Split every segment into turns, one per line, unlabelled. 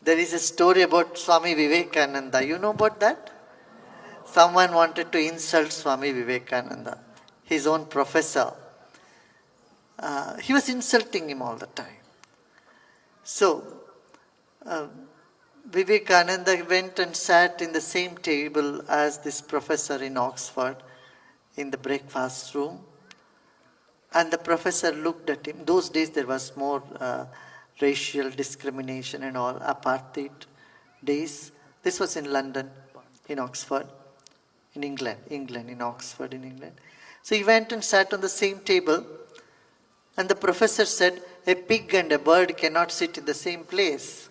There is a story about Swami Vivekananda. You know about that? Someone wanted to insult Swami Vivekananda, his own professor. He was insulting him all the time. So, Vivekananda went and sat in the same table as this professor in Oxford in the breakfast room. And the professor looked at him. Those days there was more racial discrimination and all, apartheid days. This was in London, in Oxford, in England, in Oxford, in England. So he went and sat on the same table, and the professor said, a pig and a bird cannot sit in the same place.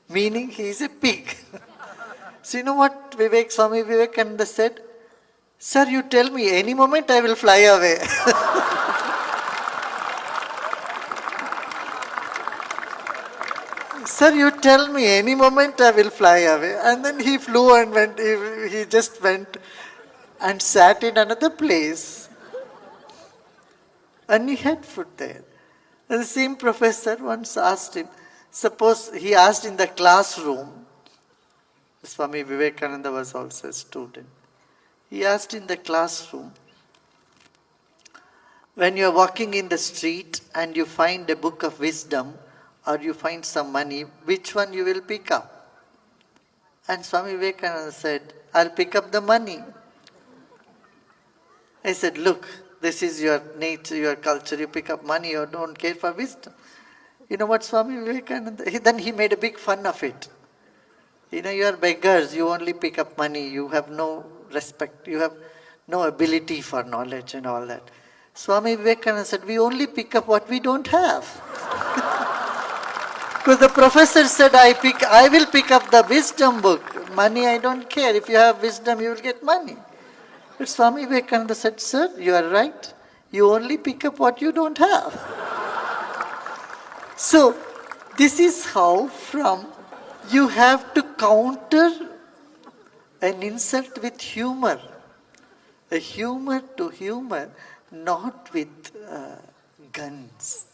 Meaning he is a pig. So you know what Swami Vivekananda said? Sir, you tell me, any moment I will fly away. Sir, you tell me, any moment I will fly away. And then he flew and went, he just went and sat in another place. And he had food there. And the same professor once asked him, suppose he asked in the classroom, Swami Vivekananda was also a student. He asked in the classroom, when you are walking in the street and you find a book of wisdom or you find some money, which one you will pick up? And Swami Vivekananda said, I'll pick up the money. I said, look, this is your nature, your culture, you pick up money, you don't care for wisdom. You know what Swami Vivekananda, then he made a big fun of it. You know, you are beggars, you only pick up money, you have no respect, you have no ability for knowledge and all that. Swami Vivekananda said, we only pick up what we don't have. Because the professor said, I will pick up the wisdom book. Money, I don't care. If you have wisdom, you will get money. But Swami Vivekananda said, sir, you are right. You only pick up what you don't have. So, this is how you have to counter an insult with humor. A humor to humor, not with guns.